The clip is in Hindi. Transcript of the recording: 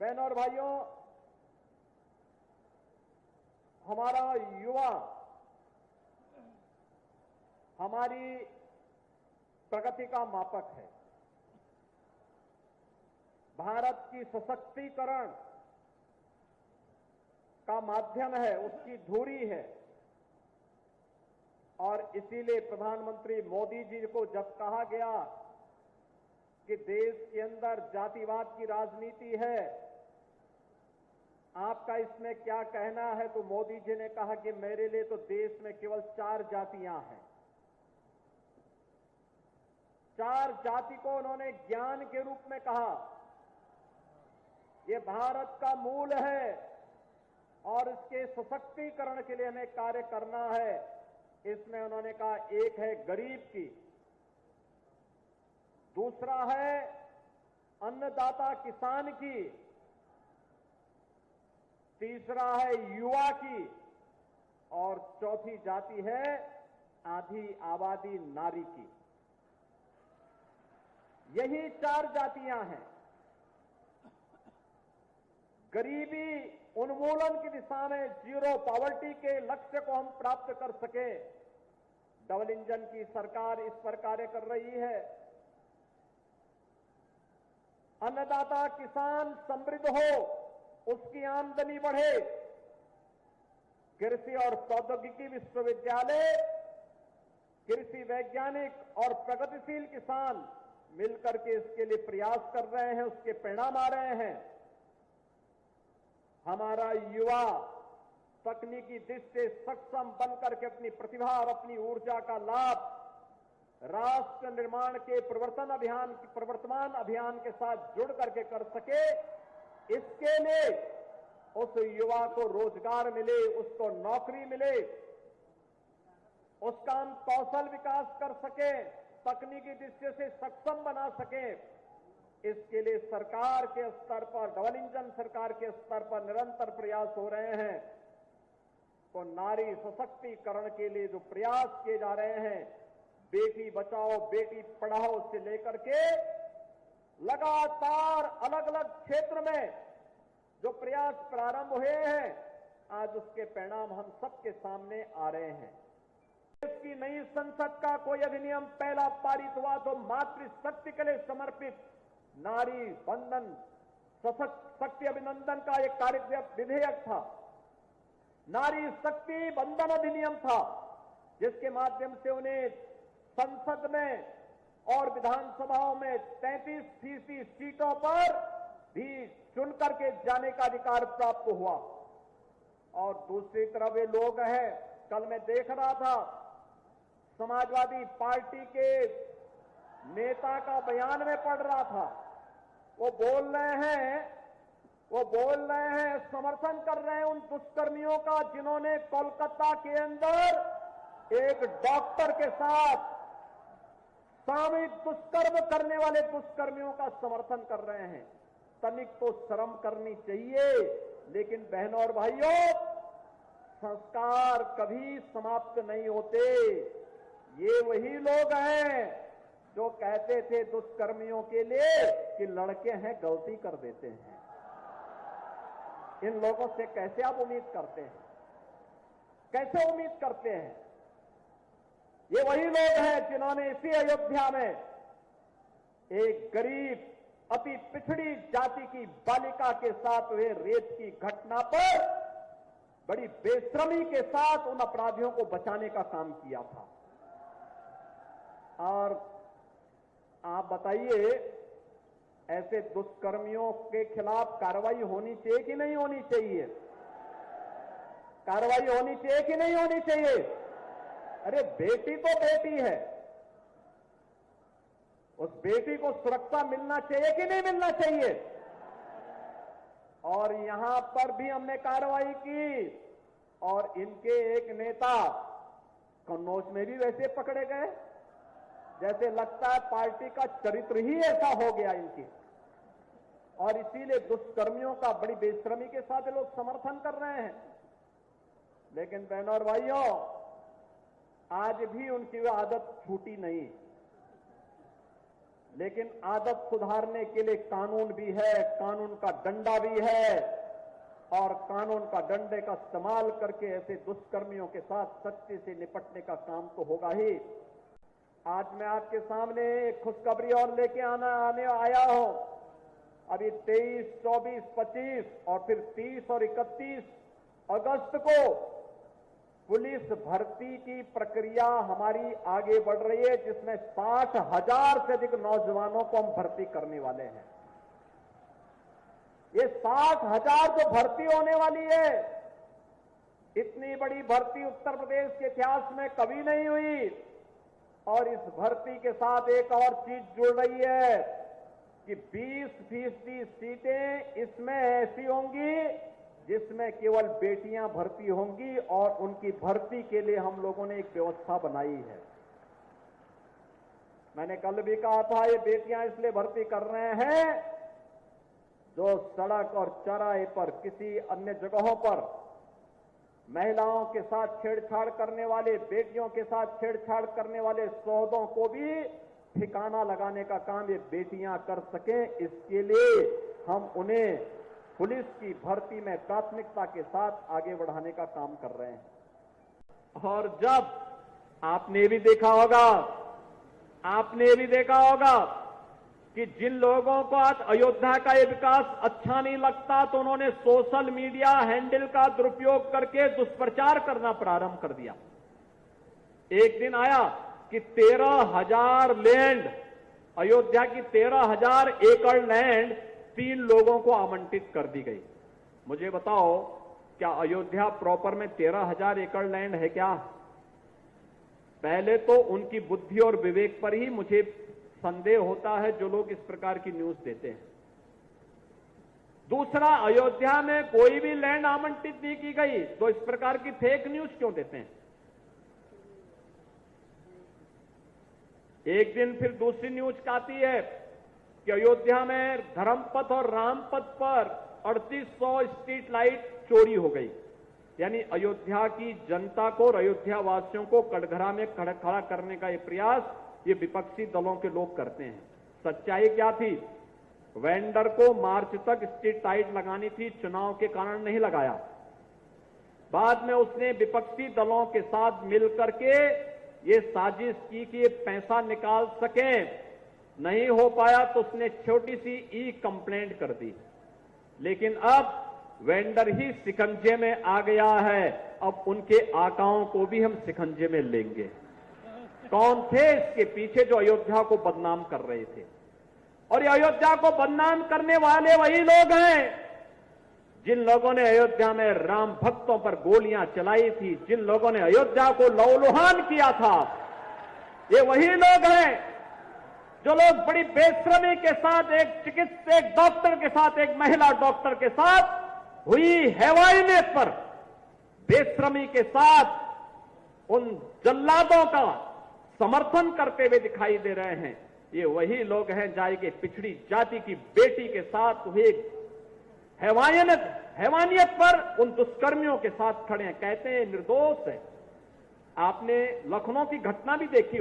बहनों और भाइयों, हमारा युवा हमारी प्रगति का मापक है। भारत की सशक्तिकरण का माध्यम है, उसकी धुरी है। और इसीलिए प्रधानमंत्री मोदी जी को जब कहा गया कि देश के अंदर जातिवाद की राजनीति है, आपका इसमें क्या कहना है, तो मोदी जी ने कहा कि मेरे लिए तो देश में केवल 4 जातियां हैं। 4 जाति को उन्होंने ज्ञान के रूप में कहा। ये भारत का मूल है और इसके सशक्तिकरण के लिए हमें कार्य करना है। इसमें उन्होंने कहा, एक है गरीब की, दूसरा है अन्नदाता किसान की, तीसरा है युवा की और चौथी जाति है आधी आबादी नारी की। यही 4 जातियां हैं। गरीबी उन्मूलन की दिशा में, जीरो पॉवर्टी के लक्ष्य को हम प्राप्त कर सके, डबल इंजन की सरकार इस पर कार्य कर रही है। अन्नदाता किसान समृद्ध हो, उसकी आमदनी बढ़े, कृषि और प्रौद्योगिकी विश्वविद्यालय, कृषि वैज्ञानिक और प्रगतिशील किसान मिलकर के इसके लिए प्रयास कर रहे हैं, उसके परिणाम आ रहे हैं। हमारा युवा तकनीकी दृष्टि से सक्षम बनकर के अपनी प्रतिभा और अपनी ऊर्जा का लाभ राष्ट्र निर्माण के प्रवर्तमान अभियान के साथ जुड़ करके कर सके, इसके लिए उस युवा को रोजगार मिले, उसको नौकरी मिले, उसका हम कौशल विकास कर सके, तकनीकी दृष्टि से सक्षम बना सके। इसके लिए सरकार के स्तर पर, डबल इंजन सरकार के स्तर पर निरंतर प्रयास हो रहे हैं। तो नारी सशक्तिकरण के लिए जो प्रयास किए जा रहे हैं, बेटी बचाओ बेटी पढ़ाओ से लेकर के लगातार अलग अलग क्षेत्र में जो प्रयास प्रारंभ हुए हैं, आज उसके परिणाम हम सबके सामने आ रहे हैं। देश की नई संसद का कोई अधिनियम पहला पारित हुआ तो मातृशक्ति के लिए समर्पित नारी बंधन शक्ति अभिनंदन का एक कार्य विधेयक था। नारी शक्ति बंधन अधिनियम था, जिसके माध्यम से उन्हें संसद में और विधानसभाओं में 33% सीटों पर भी चुन करके जाने का अधिकार प्राप्त हुआ। और दूसरी तरफ ये लोग हैं, कल मैं देख रहा था समाजवादी पार्टी के नेता का बयान में पढ़ रहा था, वो बोल रहे हैं समर्थन कर रहे हैं उन दुष्कर्मियों का जिन्होंने कोलकाता के अंदर एक डॉक्टर के साथ सामूहिक दुष्कर्म करने वाले दुष्कर्मियों का समर्थन कर रहे हैं। तनिक तो शर्म करनी चाहिए। लेकिन बहनों और भाइयों, संस्कार कभी समाप्त नहीं होते। ये वही लोग हैं जो कहते थे दुष्कर्मियों के लिए कि लड़के हैं गलती कर देते हैं। इन लोगों से कैसे आप उम्मीद करते हैं? कैसे उम्मीद करते हैं? ये वही लोग हैं जिन्होंने इसी अयोध्या में एक गरीब अति पिछड़ी जाति की बालिका के साथ हुए रेप की घटना पर बड़ी बेशर्मी के साथ उन अपराधियों को बचाने का काम किया था। और आप बताइए, ऐसे दुष्कर्मियों के खिलाफ कार्रवाई होनी चाहिए कि नहीं होनी चाहिए? कार्रवाई होनी चाहिए कि नहीं होनी चाहिए? अरे बेटी तो बेटी है, उस बेटी को सुरक्षा मिलना चाहिए कि नहीं मिलना चाहिए? और यहां पर भी हमने कार्रवाई की और इनके एक नेता कन्नौज में भी वैसे पकड़े गए, जैसे लगता है पार्टी का चरित्र ही ऐसा हो गया इनके। और इसीलिए दुष्कर्मियों का बड़ी बेशर्मी के साथ लोग समर्थन कर रहे हैं। लेकिन बहनों और भाइयों, आज भी उनकी वो आदत छूटी नहीं। लेकिन आदत सुधारने के लिए कानून भी है, कानून का डंडा भी है और कानून का डंडे का इस्तेमाल करके ऐसे दुष्कर्मियों के साथ सख्ती से निपटने का काम तो होगा ही। आज मैं आपके सामने एक खुशखबरी और लेके आने आया हूं। अभी 23, 24, 25 और फिर 30 और 31 अगस्त को पुलिस भर्ती की प्रक्रिया हमारी आगे बढ़ रही है, जिसमें 60,000 से अधिक नौजवानों को हम भर्ती करने वाले हैं। ये 60,000 जो भर्ती होने वाली है, इतनी बड़ी भर्ती उत्तर प्रदेश के इतिहास में कभी नहीं हुई। और इस भर्ती के साथ एक और चीज जुड़ रही है कि 20% सीटें इसमें ऐसी होंगी जिसमें केवल बेटियां भर्ती होंगी और उनकी भर्ती के लिए हम लोगों ने एक व्यवस्था बनाई है। मैंने कल भी कहा था, ये बेटियां इसलिए भर्ती कर रहे हैं जो सड़क और चौराहे पर किसी अन्य जगहों पर महिलाओं के साथ छेड़छाड़ करने वाले, बेटियों के साथ छेड़छाड़ करने वाले सौदों को भी ठिकाना लगाने का काम ये बेटियां कर सकें। इसके लिए हम उन्हें पुलिस की भर्ती में प्राथमिकता के साथ आगे बढ़ाने का काम कर रहे हैं। और जब आपने भी देखा होगा कि जिन लोगों को आज अयोध्या का ये विकास अच्छा नहीं लगता, तो उन्होंने सोशल मीडिया हैंडल का दुरुपयोग करके दुष्प्रचार करना प्रारंभ कर दिया। एक दिन आया कि 13,000 लैंड, अयोध्या की 13,000 एकड़ लैंड 3 लोगों को आवंटित कर दी गई। मुझे बताओ, क्या अयोध्या प्रॉपर में 13,000 एकड़ लैंड है क्या? पहले तो उनकी बुद्धि और विवेक पर ही मुझे संदेह होता है जो लोग इस प्रकार की न्यूज देते हैं। दूसरा, अयोध्या में कोई भी लैंड आवंटित नहीं की गई, तो इस प्रकार की फेक न्यूज क्यों देते हैं? एक दिन फिर दूसरी न्यूज आती है कि अयोध्या में धर्मपथ और रामपथ पर 3800 स्ट्रीट लाइट चोरी हो गई। यानी अयोध्या की जनता को और अयोध्या वासियों को कटघरा में खड़ा करने का यह प्रयास ये विपक्षी दलों के लोग करते हैं। सच्चाई क्या थी? वेंडर को मार्च तक स्ट्रीट लाइट लगानी थी, चुनाव के कारण नहीं लगाया। बाद में उसने विपक्षी दलों के साथ मिलकर के ये साजिश की कि ये पैसा निकाल सकें। नहीं हो पाया तो उसने छोटी सी ई कंप्लेंट कर दी। लेकिन अब वेंडर ही शिकंजे में आ गया है। अब उनके आकाओं को भी हम शिकंजे में लेंगे। कौन थे इसके पीछे जो अयोध्या को बदनाम कर रहे थे? और ये अयोध्या को बदनाम करने वाले वही लोग हैं जिन लोगों ने अयोध्या में राम भक्तों पर गोलियां चलाई थी, जिन लोगों ने अयोध्या को लहूलुहान किया था। ये वही लोग हैं जो लोग बड़ी बेशर्मी के साथ एक डॉक्टर के साथ, एक महिला डॉक्टर के साथ हुई हैवानियत पर बेशर्मी के साथ उन जल्लादों का समर्थन करते हुए दिखाई दे रहे हैं। ये वही लोग हैं जाएंगे पिछड़ी जाति की बेटी के साथ हुए हैवानियत पर उन दुष्कर्मियों के साथ खड़े हैं, कहते हैं निर्दोष है। आपने लखनऊ की घटना भी देखी।